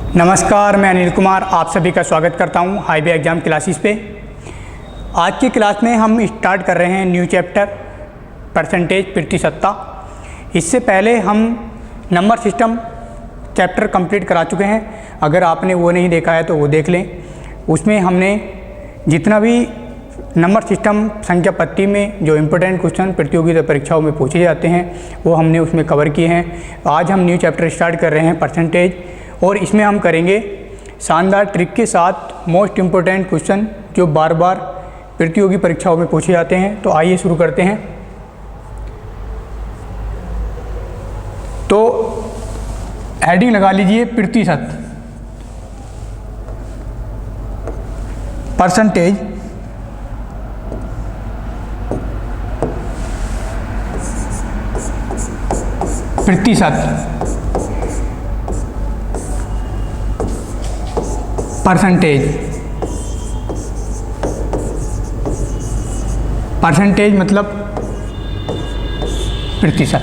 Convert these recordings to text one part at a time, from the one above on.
नमस्कार, मैं अनिल कुमार आप सभी का स्वागत करता हूं हाईवे एग्ज़ाम क्लासेस पे। आज की क्लास में हम स्टार्ट कर रहे हैं न्यू चैप्टर परसेंटेज प्रतिशतता। इससे पहले हम नंबर सिस्टम चैप्टर कंप्लीट करा चुके हैं। अगर आपने वो नहीं देखा है तो वो देख लें। उसमें हमने जितना भी नंबर सिस्टम संख्या पत्ती में जो इम्पोर्टेंट क्वेश्चन प्रतियोगिता परीक्षाओं में पूछे जाते हैं वो हमने उसमें कवर किए हैं। आज हम न्यू चैप्टर स्टार्ट कर रहे हैं परसेंटेज, और इसमें हम करेंगे शानदार ट्रिक के साथ मोस्ट इम्पोर्टेंट क्वेश्चन जो बार बार प्रतियोगी परीक्षाओं में पूछे जाते हैं। तो आइए शुरू करते हैं। तो हेडिंग लगा लीजिए प्रतिशत, परसेंटेज प्रतिशत, परसेंटेज, परसेंटेज मतलब प्रतिशत।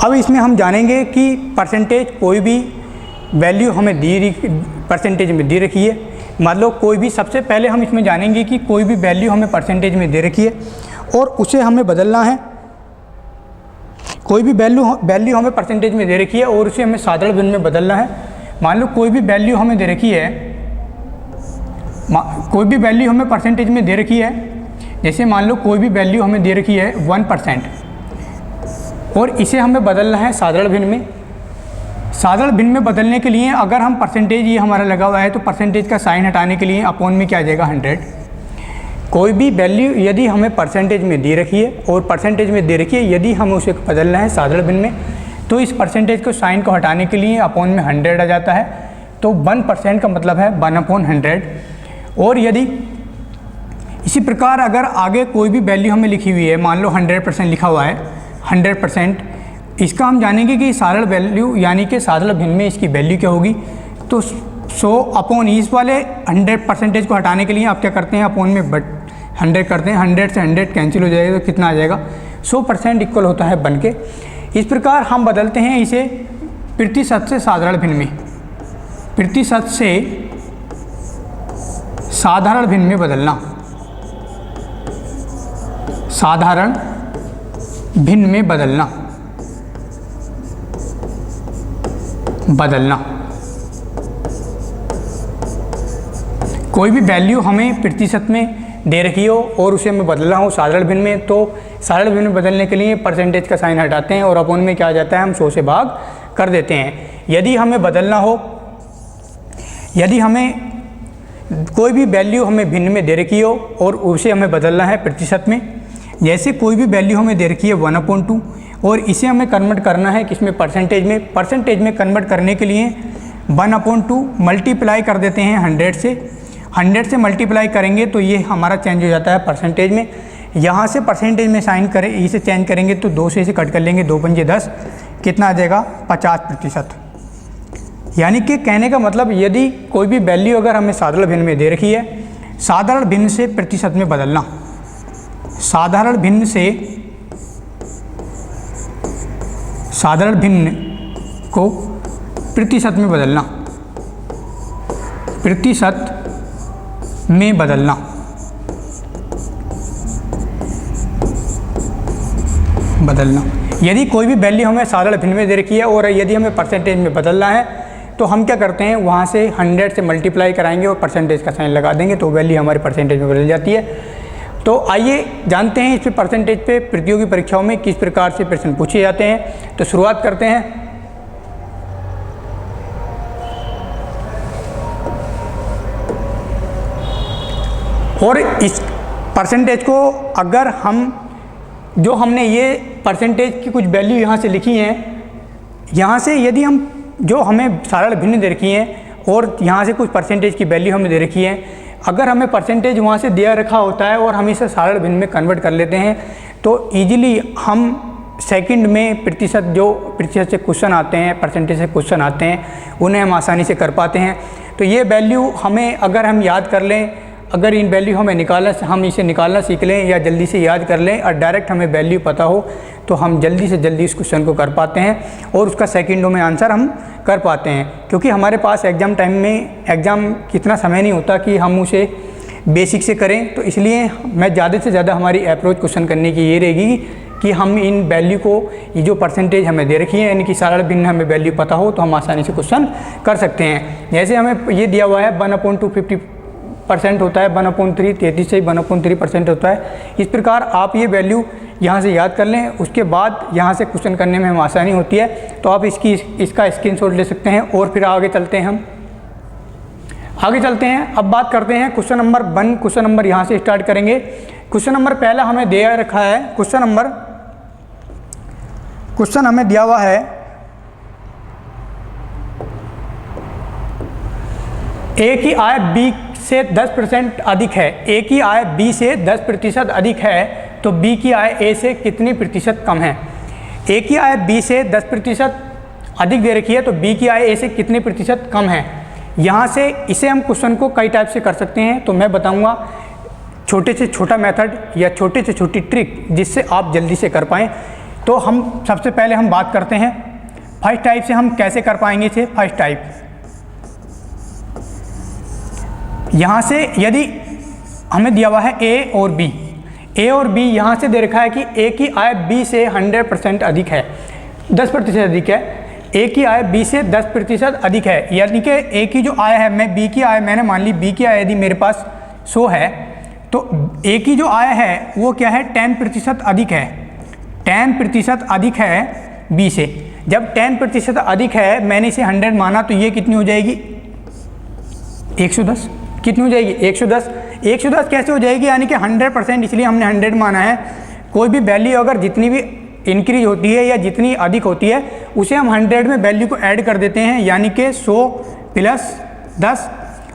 अब इसमें हम जानेंगे कि परसेंटेज कोई भी वैल्यू हमें परसेंटेज में दे रखी है। मान लो कोई भी, सबसे पहले हम इसमें जानेंगे कि कोई भी वैल्यू हमें परसेंटेज में दे रखी है और उसे हमें बदलना है। कोई भी वैल्यू हमें परसेंटेज में दे रखी है और उसे हमें साधारण भिन्न में बदलना है। मान लो कोई भी वैल्यू हमें दे रखी है, कोई भी वैल्यू हमें परसेंटेज में दे रखी है। जैसे मान लो कोई भी वैल्यू हमें दे रखी है 1% और इसे हमें बदलना है साधारण भिन्न में। साधारण भिन्न में बदलने के लिए अगर हम परसेंटेज, ये हमारा लगा हुआ है, तो परसेंटेज का साइन हटाने के लिए अपॉन में क्या आ जाएगा 100। कोई भी वैल्यू यदि हमें परसेंटेज में दे रखी है और परसेंटेज में दे रखी है, यदि हम उसे बदलना है साधारण भिन्न में, तो इस परसेंटेज को साइन को हटाने के लिए अपॉन में 100 आ जाता है। तो 1% का मतलब है 1/100। और यदि इसी प्रकार अगर आगे कोई भी वैल्यू हमें लिखी हुई है, मान लो 100% लिखा हुआ है, 100%, इसका हम जानेंगे कि साधारण वैल्यू यानी कि साधारण भिन्न में इसकी वैल्यू क्या होगी। तो 100 अपॉन इस वाले 100% को हटाने के लिए आप क्या करते हैं, अपॉन में 100 करते हैं। 100 से 100 कैंसिल हो जाएगा तो कितना आ जाएगा, 100% इक्वल होता है बन के। इस प्रकार हम बदलते हैं इसे प्रतिशत से साधारण भिन्न में, प्रतिशत से साधारण भिन्न में बदलना, साधारण भिन्न में बदलना, कोई भी वैल्यू हमें प्रतिशत में दे रखी हो और उसे हमें बदलना हो साधारण भिन्न में, तो साधारण भिन्न में बदलने के लिए परसेंटेज का साइन हटाते हैं और अपॉन में क्या आ जाता है, हम 100 से भाग कर देते हैं। यदि हमें बदलना हो, यदि हमें कोई भी वैल्यू हमें भिन्न में दे रखी हो और उसे हमें बदलना है प्रतिशत में, जैसे कोई भी वैल्यू हमें दे रखी है 1/2 और इसे हमें कन्वर्ट करना है किसमें, परसेंटेज में। परसेंटेज में कन्वर्ट करने के लिए 1/2 मल्टीप्लाई कर देते हैं 100 से। 100 से मल्टीप्लाई करेंगे तो ये हमारा चेंज हो जाता है परसेंटेज में। यहाँ से परसेंटेज में साइन करें, इसे चेंज करेंगे तो 2 से इसे कट कर लेंगे, 2 पंजे 10, कितना आ जाएगा 50%। यानी कि कहने का मतलब यदि कोई भी वैल्यू अगर हमें साधारण भिन्न में दे रखी है, साधारण भिन्न से प्रतिशत में बदलना, साधारण भिन्न से साधारण भिन्न को प्रतिशत में बदलना, प्रतिशत में बदलना, यदि कोई भी वैल्यू हमें साधारण भिन्न में दे रखी है और यदि हमें परसेंटेज में बदलना है तो हम क्या करते हैं, वहाँ से 100 से मल्टीप्लाई कराएंगे और परसेंटेज का साइन लगा देंगे तो वैल्यू हमारी परसेंटेज में बदल जाती है। तो आइए जानते हैं इस पे परसेंटेज पे प्रतियोगी परीक्षाओं में किस प्रकार से प्रश्न पूछे जाते हैं। तो शुरुआत करते हैं। और इस परसेंटेज को अगर हम, जो हमने ये परसेंटेज की कुछ वैल्यू यहाँ से लिखी हैं, यहाँ से यदि हम जो हमें साधारण भिन्न दे रखी हैं और यहाँ से कुछ परसेंटेज की वैल्यू हमें दे रखी है, अगर हमें परसेंटेज वहाँ से दिया रखा होता है और हम इसे साधारण भिन्न में कन्वर्ट कर लेते हैं तो ईजिली हम सेकंड में प्रतिशत, जो प्रतिशत से क्वेश्चन आते हैं, परसेंटेज से क्वेश्चन आते हैं, उन्हें हम आसानी से कर पाते हैं। तो ये वैल्यू हमें अगर हम याद कर लें अगर इन वैल्यू हम इसे निकालना सीख लें या जल्दी से याद कर लें और डायरेक्ट हमें वैल्यू पता हो तो हम जल्दी से जल्दी इस क्वेश्चन को कर पाते हैं और उसका सेकंडों में आंसर हम कर पाते हैं। क्योंकि हमारे पास एग्ज़ाम टाइम में कितना समय नहीं होता कि हम उसे बेसिक से करें, तो इसलिए मैं ज़्यादा से ज़्यादा हमारी अप्रोच क्वेश्चन करने की ये रहेगी कि हम इन वैल्यू को, ये जो परसेंटेज हमें दे रखी है यानी कि साधारण भिन्न हमें वैल्यू पता हो तो हम आसानी से क्वेश्चन कर सकते हैं। जैसे हमें ये दिया हुआ है 1/250% होता है, 1/3 33 से 1/3% होता है। इस प्रकार आप ये वैल्यू यहाँ से याद कर लें, उसके बाद यहाँ से क्वेश्चन करने में हमें आसानी होती है। तो आप इसका स्क्रीनशॉट ले सकते हैं और फिर आगे चलते हैं। अब बात करते हैं क्वेश्चन नंबर 1। क्वेश्चन नंबर यहाँ से स्टार्ट करेंगे। क्वेश्चन नंबर पहला हमें दे रखा है, क्वेश्चन हमें दिया हुआ है ए की आय बी से 10% अधिक है। ए की आय बी से 10% अधिक है तो बी की आय ए से कितनी प्रतिशत कम है। ए की आय बी से 10% अधिक दे रखी है तो बी की आय ए से कितने प्रतिशत कम है। यहाँ से इसे हम क्वेश्चन को कई टाइप से कर सकते हैं, तो मैं बताऊँगा छोटे से छोटा मेथड या छोटे से छोटी ट्रिक जिससे आप जल्दी से कर पाएँ। तो हम सबसे पहले हम बात करते हैं फर्स्ट टाइप से, हम कैसे कर पाएंगे इसे। फर्स्ट टाइप, यहाँ से यदि हमें दिया हुआ है ए और बी, यहाँ से दे रखा है कि ए की आय बी से 100% अधिक है, 10% अधिक है। ए की आय बी से 10% अधिक है, यानी कि ए की जो आय है, मैंने मान ली बी की आय यदि मेरे पास 100 है तो ए की जो आय है वो क्या है, 10% अधिक है। 10% अधिक है बी से। जब 10% अधिक है, मैंने इसे 100 माना तो ये कितनी हो जाएगी, 110। कितनी हो जाएगी, 110। 110 कैसे हो जाएगी, यानी कि 100%, इसलिए हमने 100 माना है। कोई भी वैल्यू अगर जितनी भी इंक्रीज होती है या जितनी अधिक होती है उसे हम 100 में वैल्यू को ऐड कर देते हैं, यानी कि 100 प्लस 10,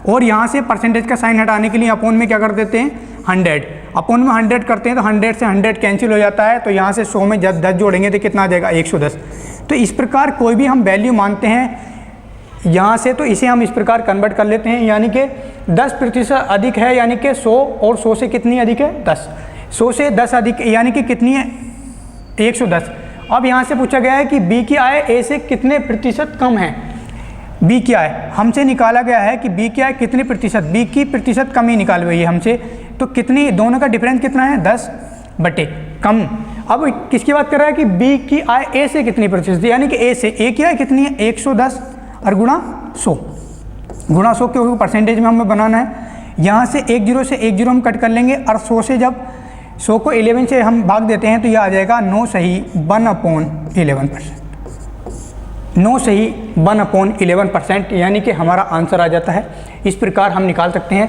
और यहाँ से परसेंटेज का साइन हटाने के लिए अपोन में क्या कर देते हैं, 100। अपोन में 100 करते हैं तो 100 से 100 कैंसिल हो जाता है, तो यहाँ से 100 में जब 10 जोड़ेंगे तो कितना आ जाएगा, 110। तो इस प्रकार कोई भी हम वैल्यू मानते हैं यहाँ से, तो इसे हम इस प्रकार कन्वर्ट कर लेते हैं, यानी कि 10% अधिक है, यानी कि 100, और 100 से कितनी अधिक है, 10। 100 से 10 अधिक यानी कि कितनी है, 110। अब यहाँ से पूछा गया है कि बी की आय ए से कितने प्रतिशत कम है। बी की आय हमसे निकाला गया है कि बी की आय कितने प्रतिशत, बी की प्रतिशत कमी निकाल हुई है हमसे, तो कितनी, दोनों का डिफरेंस कितना है, 10 बटे कम। अब किसकी बात कर रहा है कि बी की आय ए से कितनी प्रतिशत, यानी कि ए से, ए की आय कितनी है, 110 और गुणा 100 क्योंकि परसेंटेज में हमें बनाना है। यहाँ से 10 से 10 हम कट कर लेंगे, और 100 से जब 100 को 11 से हम भाग देते हैं तो यह आ जाएगा 9 सही 1/11%। 9 सही 1/11%, यानी कि हमारा आंसर आ जाता है। इस प्रकार हम निकाल सकते हैं,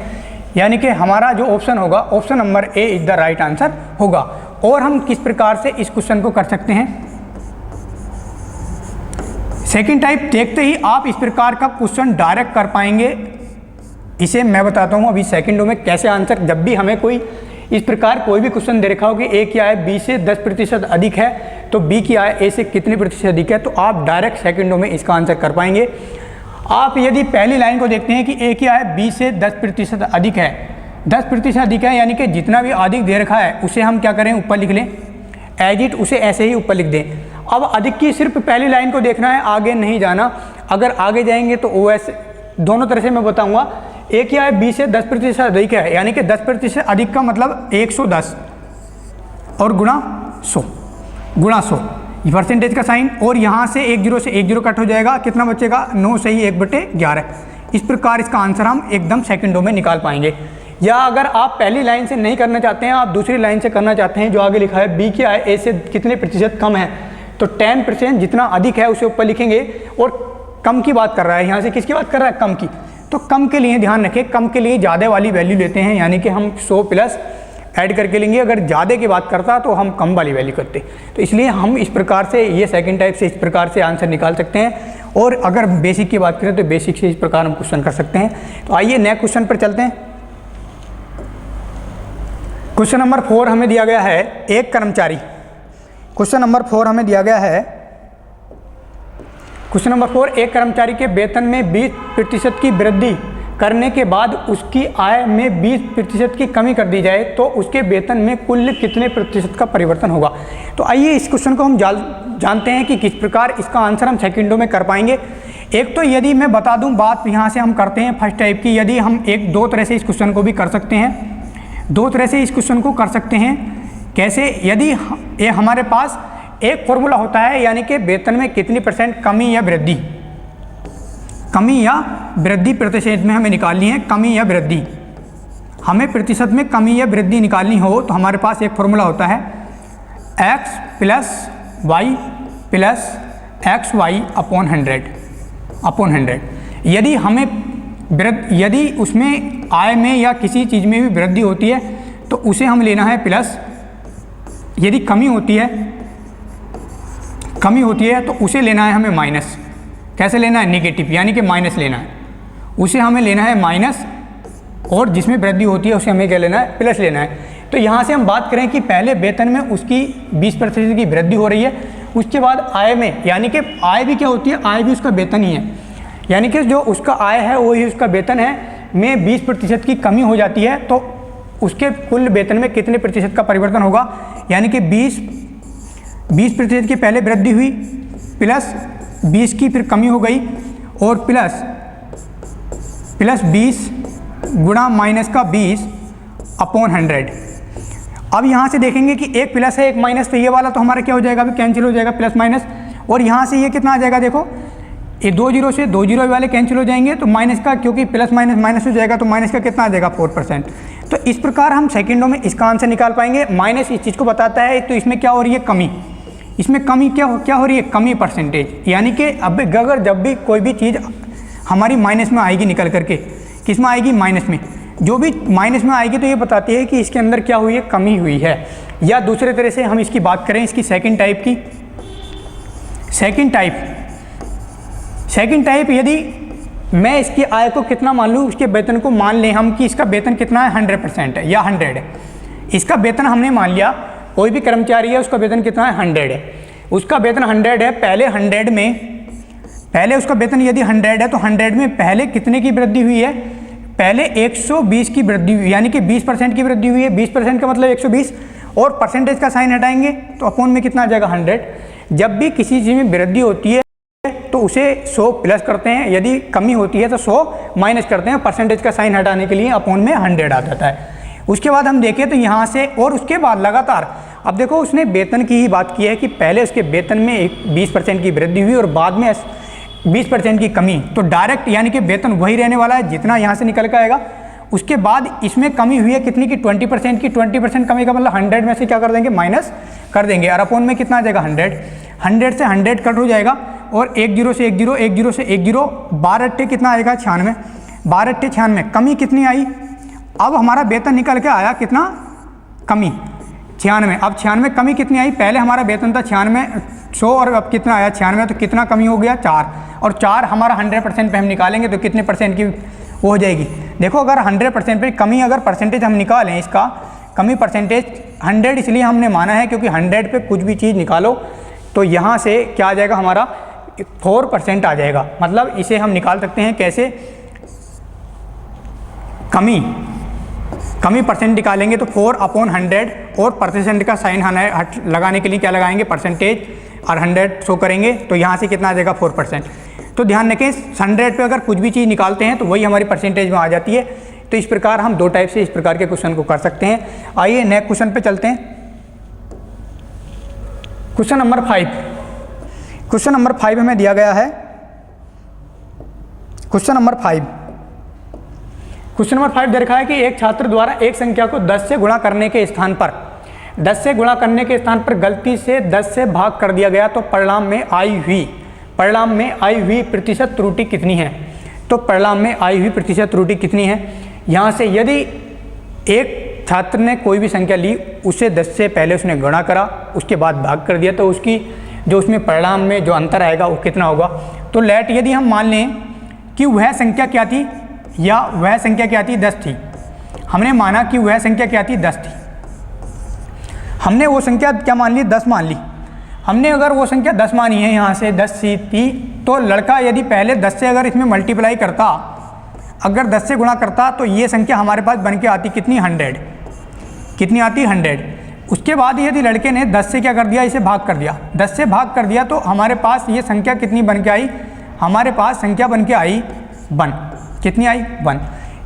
यानी कि हमारा जो ऑप्शन होगा, option number A is the right answer होगा। और हम किस प्रकार से इस क्वेश्चन को कर सकते हैं, सेकंड टाइप देखते ही आप इस प्रकार का क्वेश्चन डायरेक्ट कर पाएंगे। इसे मैं बताता हूँ अभी सेकंडों में कैसे आंसर, जब भी हमें कोई इस प्रकार कोई भी क्वेश्चन दे रखा हो कि ए की आय बी से 10% अधिक है तो बी की आय ए से कितने प्रतिशत अधिक है, तो आप डायरेक्ट सेकंडों में इसका आंसर कर पाएंगे। आप यदि पहली लाइन को देखते हैं कि ए की आय बी से 10% अधिक है, 10% अधिक है, यानी कि जितना भी अधिक दे रखा है उसे हम क्या करें, ऊपर लिख लें, एज इट उसे ऐसे ही ऊपर लिख दें। अब अधिक की सिर्फ पहली लाइन को देखना है, आगे नहीं जाना। अगर आगे जाएंगे तो ओएस दोनों तरह से मैं बताऊंगा। ए की आय बी से 10% अधिक है, यानी कि 10% अधिक का मतलब 110 और गुणा 100 ये परसेंटेज का साइन, और यहाँ से 10 से 10 कट हो जाएगा, कितना बचेगा, 9 सही 1/11। इस प्रकार इसका आंसर हम एकदम सेकंडों में निकाल पाएंगे। या अगर आप पहली लाइन से नहीं करना चाहते हैं, आप दूसरी लाइन से करना चाहते हैं, जो आगे लिखा है बी की आय ए से कितने प्रतिशत कम है, तो 10% जितना अधिक है उसे ऊपर लिखेंगे। और कम की बात कर रहा है, यहाँ से किसकी बात कर रहा है, कम की। तो कम के लिए ध्यान रखें, कम के लिए ज़्यादा वाली वैल्यू लेते हैं, यानी कि हम 100 प्लस ऐड करके लेंगे। अगर ज़्यादा की बात करता तो हम कम वाली वैल्यू करते। तो इसलिए हम इस प्रकार से, ये सेकंड टाइप से इस प्रकार से आंसर निकाल सकते हैं। और अगर बेसिक की बात करें तो बेसिक से इस प्रकार हम क्वेश्चन कर सकते हैं। तो आइए नेक्स्ट क्वेश्चन पर चलते हैं। क्वेश्चन नंबर 4 हमें दिया गया है, एक कर्मचारी, क्वेश्चन नंबर 4 हमें दिया गया है, क्वेश्चन नंबर 4, एक कर्मचारी के वेतन में 20% की वृद्धि करने के बाद उसकी आय में 20% की कमी कर दी जाए तो उसके वेतन में कुल कितने प्रतिशत का परिवर्तन होगा। तो आइए इस क्वेश्चन को हम जानते हैं कि किस प्रकार इसका आंसर हम सेकंडों में कर पाएंगे। एक तो यदि मैं बता दूं बात यहाँ से हम करते हैं फर्स्ट टाइप की, यदि हम दो तरह से इस क्वेश्चन को भी कर सकते हैं। दो तरह से इस क्वेश्चन को कर सकते हैं। कैसे? यदि ये हमारे पास एक फॉर्मूला होता है, यानी कि वेतन में कितनी % कमी या वृद्धि, कमी या वृद्धि प्रतिशत में हमें निकालनी है। कमी या वृद्धि, हमें प्रतिशत में कमी या वृद्धि निकालनी हो तो हमारे पास एक फॉर्मूला होता है x + y + xy अपॉन 100। यदि हमें यदि उसमें आय में या किसी चीज़ में भी वृद्धि होती है तो उसे हम लेना है प्लस, यदि कमी होती है तो उसे लेना है हमें माइनस। कैसे लेना है? नेगेटिव, यानी कि माइनस लेना है, उसे हमें लेना है माइनस, और जिसमें वृद्धि होती है उसे हमें क्या लेना है? प्लस लेना है। तो यहाँ से हम बात करें कि पहले वेतन में उसकी 20% की वृद्धि हो रही है, उसके बाद आय में, यानी कि आय भी क्या होती है? आय भी उसका वेतन ही है, यानी कि जो उसका आय है वही उसका वेतन है, में 20% की कमी हो जाती है तो उसके कुल वेतन में कितने प्रतिशत का परिवर्तन होगा, यानी कि 20% की पहले वृद्धि हुई, प्लस 20 की फिर कमी हो गई, और प्लस 20 गुणा माइनस का 20 अपॉन 100। अब यहाँ से देखेंगे कि एक प्लस है एक माइनस, तो ये वाला तो हमारा क्या हो जाएगा? अभी कैंसिल हो जाएगा प्लस माइनस, और यहाँ से ये कितना आ जाएगा? देखो ये 2 जीरो से 2 जीरो वाले कैंसिल हो जाएंगे, तो माइनस का, क्योंकि प्लस माइनस माइनस हो जाएगा तो माइनस का कितना आ जाएगा? 4%। तो इस प्रकार हम सेकंडों में इसका आंसर निकाल पाएंगे। माइनस इस चीज़ को बताता है, तो इसमें क्या हो रही है? कमी। इसमें कमी क्या हो रही है? कमी परसेंटेज, यानी कि अब अगर जब भी कोई भी चीज़ हमारी माइनस में आएगी निकल करके, किस में आएगी? माइनस में। जो भी माइनस में आएगी तो ये बताती है कि इसके अंदर क्या हुई है? कमी हुई है। या दूसरे तरह से हम इसकी बात करें, इसकी सेकंड टाइप की, सेकंड टाइप यदि मैं इसकी आय को कितना मान लूँ, उसके वेतन को मान लें हम कि इसका वेतन कितना है? 100% है या 100 है। इसका वेतन हमने मान लिया, कोई भी कर्मचारी है उसका वेतन कितना है? 100 है। उसका वेतन 100 है, पहले उसका वेतन यदि 100 है तो 100 में पहले कितने की वृद्धि हुई है? पहले 120 की वृद्धि हुई, यानी कि 20% की वृद्धि हुई है। 20% का मतलब 120, और परसेंटेज का साइन हटाएंगे तो अपॉन में कितना आ जाएगा? 100। जब भी किसी चीज़ में वृद्धि होती है तो उसे 100 प्लस करते हैं, यदि कमी होती है तो 100 माइनस करते हैं, परसेंटेज का साइन हटाने के लिए अपॉन में 100 आ जाता है। उसके बाद हम देखें तो यहाँ से, और उसके बाद लगातार, अब देखो उसने वेतन की ही बात की है कि पहले उसके वेतन में 20% की वृद्धि हुई और बाद में 20% की कमी, तो डायरेक्ट यानी कि वेतन वही रहने वाला है जितना यहाँ से निकल के आएगा। उसके बाद इसमें कमी हुई है कितनी की? 20% की। 20% कमी का मतलब 100 में से क्या कर देंगे? माइनस कर देंगे, और अपॉन में कितना आ जाएगा? 100 से 100 कट हो जाएगा, और 1 जीरो से 1 जीरो, 1 जीरो से 1 जीरो, 12 अट्ठे कितना आएगा? 96। 12 अट्ठे 96। कमी कितनी आई? अब हमारा वेतन निकल के आया कितना? कमी 96। अब 96 कमी कितनी आई? पहले हमारा वेतन था 100, और अब कितना आया? 96। तो कितना कमी हो गया? 4, और 4 हमारा 100% पे हम निकालेंगे तो कितने परसेंट की वो हो जाएगी? देखो अगर 100% पे कमी, अगर परसेंटेज हम निकालें, इसका कमी परसेंटेज 100 इसलिए हमने माना है क्योंकि 100 पे कुछ भी चीज़ निकालो तो यहाँ से क्या आ जाएगा? हमारा 4% आ जाएगा। मतलब इसे हम निकाल सकते हैं कैसे? कमी परसेंट निकालेंगे तो 4/100, और परसेंट का साइन लगाने के लिए क्या लगाएंगे? परसेंटेज, और 100 शो करेंगे तो यहाँ से कितना आ जाएगा? 4%। तो ध्यान रखें 100 पे अगर कुछ भी चीज़ निकालते हैं तो वही हमारी परसेंटेज में आ जाती है। तो इस प्रकार हम दो टाइप से इस प्रकार के क्वेश्चन को कर सकते हैं। आइए नेक्स्ट क्वेश्चन पे चलते हैं। क्वेश्चन नंबर 5 हमें दिया गया है। क्वेश्चन नंबर 5 दे रखा है कि एक छात्र द्वारा एक संख्या को 10 से गुणा करने के स्थान पर गलती से 10 से भाग कर दिया गया, तो परिणाम में आई हुई प्रतिशत त्रुटि कितनी है? तो परिणाम में आई हुई प्रतिशत त्रुटि कितनी है? यहाँ से यदि एक छात्र ने कोई भी संख्या ली, उसे 10 से पहले उसने गुणा करा, उसके बाद भाग कर दिया, तो उसकी जो उसमें परिणाम में जो अंतर आएगा वो कितना होगा? तो लेट यदि हम मान लें कि वह संख्या क्या थी, 10 थी। हमने माना कि वह संख्या क्या थी? 10 थी। हमने वो संख्या क्या मान ली? 10 मान ली। हमने अगर वो संख्या 10 मानी है, यहाँ से 10 थी, तो लड़का यदि पहले 10 से अगर इसमें मल्टीप्लाई करता, अगर 10 से गुणा करता तो ये संख्या हमारे पास बन के आती कितनी, 100। कितनी आती, 100। उसके बाद यदि लड़के ने 10 से क्या कर दिया, इसे भाग कर दिया, 10 से भाग कर दिया तो हमारे पास ये संख्या कितनी बन के आई, हमारे पास संख्या बन के आई 1। कितनी आई, 1।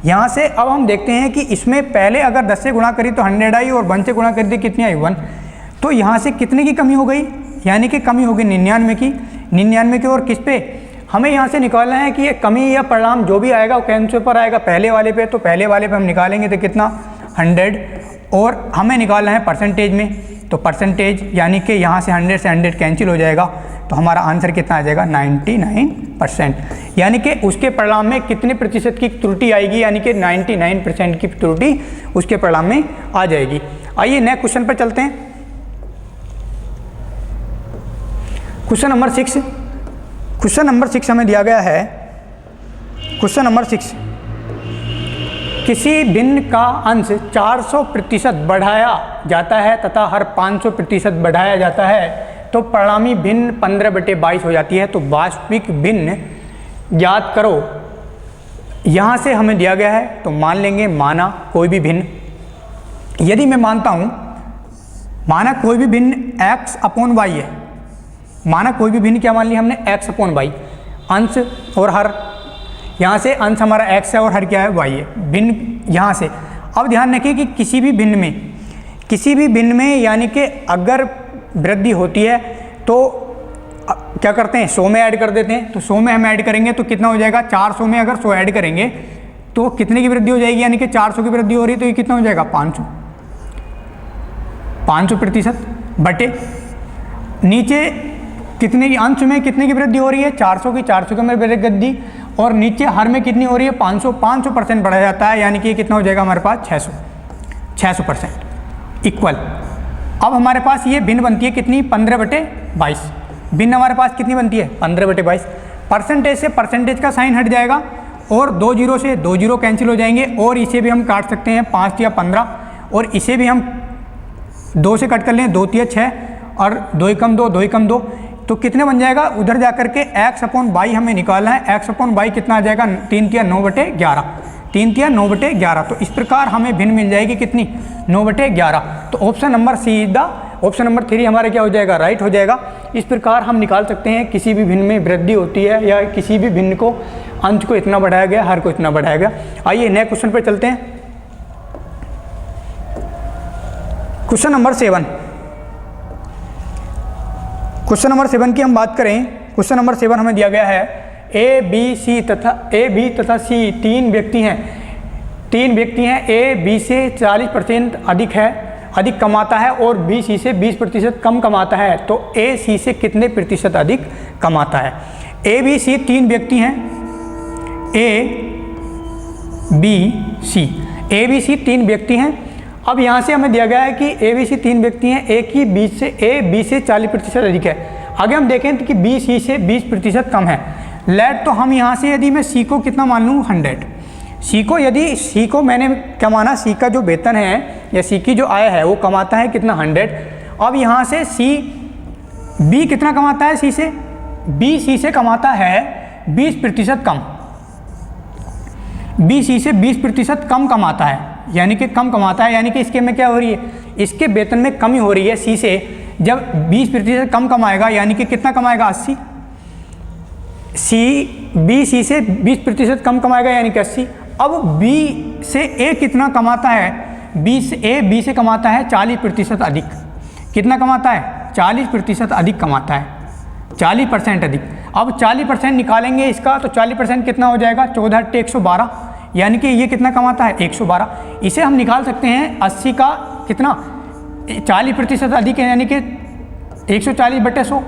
यहाँ से अब हम देखते हैं कि इसमें पहले अगर 10 से गुणा करी तो 100 आई और 1 से गुणा कर दी कितनी आई, 1। तो यहाँ से कितने की कमी हो गई, यानी कि कमी होगी 99 की। 99 की, और किस पे हमें यहाँ से निकालना है कि ये कमी या परिणाम जो भी आएगा वो कौन से ऊपर आएगा, पहले वाले पे। तो पहले वाले पे हम निकालेंगे तो कितना, 100, और हमें निकालना है परसेंटेज में। तो परसेंटेज यानी कि यहाँ से 100 से 100 कैंसिल हो जाएगा, तो हमारा आंसर कितना आ जाएगा, 99%। यानी कि उसके परिणाम में कितने प्रतिशत की त्रुटि आएगी, यानी कि 99% की त्रुटि उसके परिणाम में आ जाएगी। आइए नए क्वेश्चन पर चलते हैं। Question number 6। क्वेश्चन नंबर 6 हमें दिया गया है। क्वेश्चन नंबर 6, किसी भिन्न का अंश 400% बढ़ाया जाता है तथा हर 500% बढ़ाया जाता है तो परिणामी भिन्न 15/22 हो जाती है। तो वास्तविक भिन्न ज्ञात करो। यहाँ से हमें दिया गया है तो मान लेंगे, माना कोई भी भिन्न, यदि मैं मानता हूँ, माना कोई भी भिन्न x/y है, माना कोई भी भिन्न क्या मान लिया हमने, x/y, अंश और हर, यहाँ से अंश हमारा x है और हर क्या है, y है, भिन्न यहाँ से। अब ध्यान रखिए कि किसी भी भिन्न में यानी कि अगर वृद्धि होती है तो क्या करते हैं, 100 में ऐड कर देते हैं। तो 100 में हम ऐड करेंगे तो कितना हो जाएगा, 400 में अगर 100 ऐड करेंगे तो कितने की वृद्धि हो जाएगी, यानी कि 400 की वृद्धि हो रही है तो ये कितना हो जाएगा, 500% बटे नीचे कितने की, अंश में कितने की वृद्धि हो रही है, 400 की में वृद्धि, और नीचे हर में कितनी हो रही है, 500% बढ़ाया जाता है, यानी कि ये कितना हो जाएगा हमारे पास 600% इक्वल। अब हमारे पास ये भिन्न बनती है कितनी, 15/22। भिन्न हमारे पास कितनी बनती है, 15/22। परसेंटेज से परसेंटेज का साइन हट जाएगा और 2 जीरो से 2 जीरो कैंसिल हो जाएंगे, और इसे भी हम काट सकते हैं 5 या 15, और इसे भी हम 2 से कट कर लें, 2 या 6, और 2 एकम 2, 2 एकम 2, तो कितने बन जाएगा, उधर जाकर के x/y हमें निकालना है। x/y कितना आ जाएगा, 3 या 9/11, 3 या 9/11। तो इस प्रकार हमें भिन्न मिल जाएगी कितनी, 9/11। तो ऑप्शन नंबर सीधा, ऑप्शन नंबर 3 हमारा क्या हो जाएगा, राइट हो जाएगा। इस प्रकार हम निकाल सकते हैं किसी भी भिन्न में वृद्धि होती है या किसी भी भिन्न को अंश को इतना बढ़ाया गया, हर को इतना बढ़ाया गया। आइए नए क्वेश्चन पर चलते हैं। Question number 7। क्वेश्चन नंबर 7 की हम बात करें। क्वेश्चन नंबर 7 हमें दिया गया है, ए बी तथा सी तीन व्यक्ति हैं। ए बी से 40% अधिक कमाता है और बी सी से 20% कम कमाता है, तो ए सी से कितने प्रतिशत अधिक कमाता है। ए बी सी तीन व्यक्ति हैं, ए बी सी तीन व्यक्ति हैं। अब यहाँ से हमें दिया गया है कि ए बी सी तीन व्यक्ति हैं, ए बी से 40% अधिक है। आगे हम देखें तो कि बी सी से 20% कम है। लेट, तो हम यहाँ से यदि मैं सी को कितना मान लूँ, 100। सी को मैंने क्या माना, सी का जो वेतन है या सी की जो आय है वो कमाता है कितना, 100। अब यहाँ से बी कितना कमाता है, बी सी से कमाता है 20% कम। बी सी से 20% कम कमाता है, यानी कि कम कमाता है, यानी कि इसके में क्या हो रही है, इसके वेतन में कमी हो रही है सी से। जब 20% कम कमाएगा यानी कि कितना कमाएगा, 80। बी सी से 20% कम कमाएगा यानी कि 80। अब बी से ए कितना कमाता है, बी से कमाता है 40% अधिक। कितना कमाता है, 40% अधिक कमाता है, 40% अधिक। अब 40% निकालेंगे इसका, तो 40% कितना हो जाएगा, 14/112, यानी कि ये कितना कमाता है, 112। इसे हम निकाल सकते हैं 80 का कितना, 40% अधिक है, यानी कि 140/100।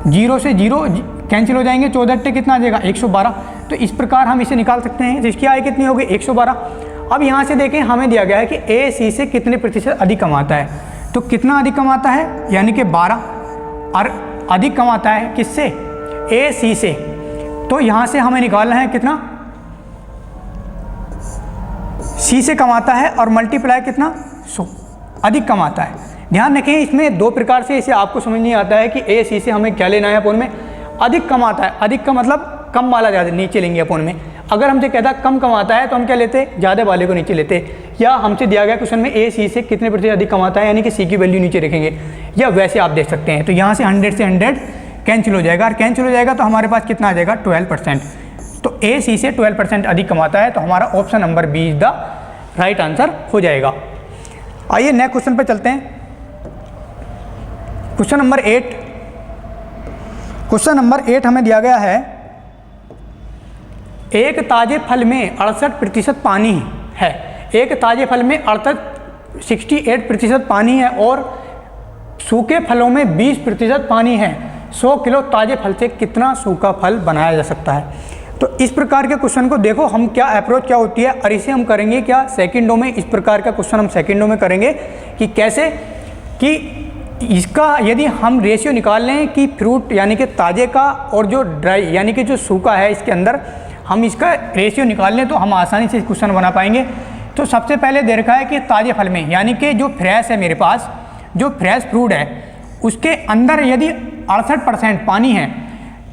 0 से 0 कैंसिल हो जाएंगे, 14 कितना आ जाएगा, 112। तो इस प्रकार हम इसे निकाल सकते हैं, जिसकी आय कितनी होगी, 112। अब यहाँ से देखें हमें दिया गया है कि ए सी से कितने प्रतिशत अधिक कमाता है, तो कितना अधिक कमाता है, यानी कि 12, और अधिक कमाता है किससे, ए सी से। तो यहाँ से हमें निकालना है कितना, सी से कमाता है और मल्टीप्लाई कितना, 100 अधिक कमाता है। ध्यान रखें इसमें 2 प्रकार से इसे आपको समझ नहीं आता है कि ए सी से हमें क्या लेना है, अपोन में अधिक कमाता है। अधिक का मतलब कम वाला ज़्यादा नीचे लेंगे अपोन में, अगर हमसे कहता कम कमाता है तो हम क्या लेते, ज़्यादा वाले को नीचे लेते, या हमसे दिया गया क्वेश्चन में ए सी से कितने प्रतिशत अधिक कमाता है यानी कि सी की वैल्यू नीचे रखेंगे, या वैसे आप देख सकते हैं। तो यहाँ से 100 से 100 कैंसिल हो जाएगा, और कैंसिल हो जाएगा तो हमारे पास कितना आ जाएगा 12%। तो ए सी से 12% अधिक कमाता है, तो हमारा option number B is the right answer हो जाएगा। आइए नेक्स्ट क्वेश्चन पे चलते हैं। Question number 8। क्वेश्चन नंबर 8 हमें दिया गया है, एक ताजे फल में 68% पानी है। एक ताजे फल में 68% पानी है और सूखे फलों में 20% पानी है। 100 किलो ताजे फल से कितना सूखा फल बनाया जा सकता है। तो इस प्रकार के क्वेश्चन को देखो हम क्या अप्रोच क्या होती है, और इसे हम करेंगे क्या सेकंडों में। इस प्रकार का क्वेश्चन हम सेकंडों में करेंगे कि कैसे, कि इसका यदि हम रेशियो निकाल लें कि फ्रूट यानी कि ताजे का और जो ड्राई यानी कि जो सूखा है इसके अंदर हम इसका रेशियो निकाल लें तो हम आसानी से क्वेश्चन बना पाएंगे। तो सबसे पहले दे रखा है कि ताजे फल में यानी कि जो फ्रेश है, मेरे पास जो फ्रेश फ्रूट है उसके अंदर यदि 68% पानी है,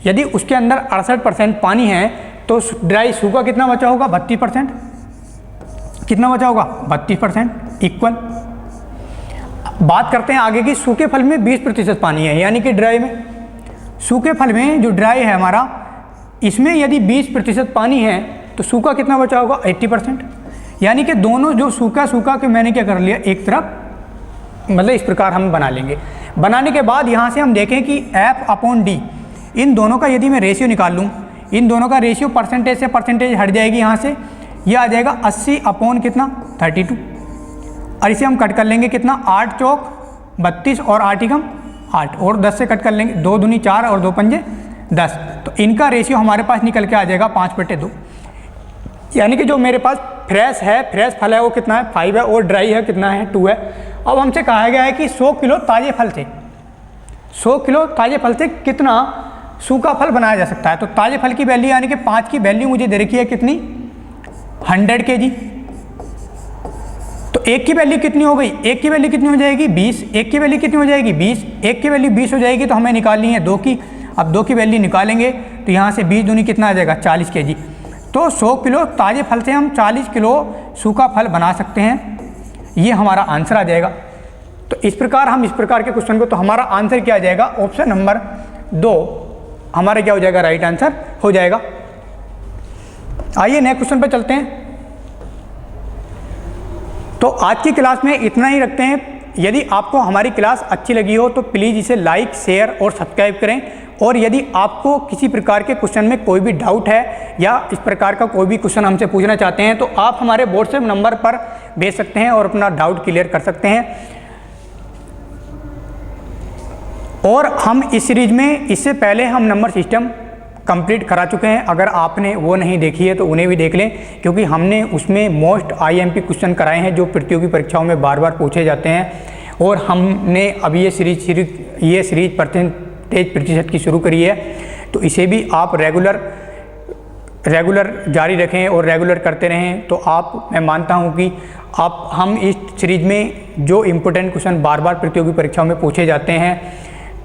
यदि उसके अंदर 68% पानी है तो ड्राई सूखा कितना बचा होगा 32%। कितना बचा होगा 32% इक्वल। बात करते हैं आगे की, सूखे फल में 20% पानी है यानी कि ड्राई में, सूखे फल में जो ड्राई है हमारा इसमें यदि 20% पानी है तो सूखा कितना बचा होगा 80%। यानी कि दोनों जो सूखा सूखा के मैंने क्या कर लिया एक तरफ, मतलब इस प्रकार हम बना लेंगे। बनाने के बाद यहाँ से हम देखें कि F/D इन दोनों का यदि मैं रेशियो निकाल लूँ, इन दोनों का रेशियो परसेंटेज से परसेंटेज हट जाएगी, यहाँ से ये आ जाएगा 80/32। और इसे हम कट कर लेंगे कितना 8 चौक 32 और 8 एकम 8 और 10 से कट कर लेंगे, 2 दूनी 4 और 2 पंजे 10। तो इनका रेशियो हमारे पास निकल के आ जाएगा 5/2। यानी कि जो मेरे पास फ्रेश है, फ्रेश फल है वो कितना है 5 है, और ड्राई है कितना है 2 है। अब हमसे कहा गया है कि 100 किलो ताजे फल से 100 किलो ताजे फल से कितना सूखा फल बनाया जा सकता है। तो ताजे फल की वैल्यू यानी कि 5 की वैल्यू मुझे दे रखी है कितनी 100 kg। तो एक की वैल्यू कितनी हो गई, एक की वैल्यू कितनी हो जाएगी 20, एक की वैल्यू कितनी हो जाएगी 20, एक की वैल्यू 20 हो जाएगी। तो हमें निकालनी है 2 की। अब 2 की वैल्यू निकालेंगे तो यहाँ से 20 दूनी कितना आ जाएगा 40 kg। तो 100 किलो ताजे फल से हम 40 किलो सूखा फल बना सकते हैं, ये हमारा आंसर आ जाएगा। तो इस प्रकार हम इस प्रकार के क्वेश्चन को, तो हमारा आंसर क्या आ जाएगा ऑप्शन नंबर 2 हमारा क्या हो जाएगा राइट आंसर हो जाएगा। आइए नेक्स्ट क्वेश्चन पे चलते हैं। तो आज की क्लास में इतना ही रखते हैं। यदि आपको हमारी क्लास अच्छी लगी हो तो प्लीज़ इसे लाइक शेयर और सब्सक्राइब करें। और यदि आपको किसी प्रकार के क्वेश्चन में कोई भी डाउट है या इस प्रकार का कोई भी क्वेश्चन हमसे पूछना चाहते हैं तो आप हमारे व्हाट्सएप नंबर पर भेज सकते हैं और अपना डाउट क्लियर कर सकते हैं। और हम इस सीरीज में इससे पहले हम नंबर सिस्टम कंप्लीट करा चुके हैं, अगर आपने वो नहीं देखी है तो उन्हें भी देख लें, क्योंकि हमने उसमें मोस्ट IMP क्वेश्चन कराए हैं जो प्रतियोगी परीक्षाओं में बार बार पूछे जाते हैं। और हमने अब ये सीरीज परसेंटेज प्रतिशत की शुरू करी है, तो इसे भी आप रेगुलर जारी रखें और रेगुलर करते रहें। तो मैं मानता हूँ कि हम इस सीरीज में जो इम्पोर्टेंट क्वेश्चन बार बार प्रतियोगी परीक्षाओं में पूछे जाते हैं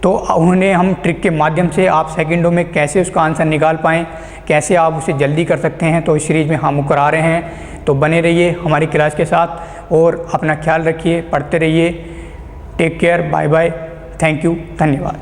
तो उन्हें हम ट्रिक के माध्यम से आप सेकंडों में कैसे उसका आंसर निकाल पाएँ, कैसे आप उसे जल्दी कर सकते हैं, तो इस सीरीज़ में हम करा रहे हैं। तो बने रहिए हमारी क्लास के साथ और अपना ख्याल रखिए, पढ़ते रहिए। Take care, bye bye, thank you, धन्यवाद।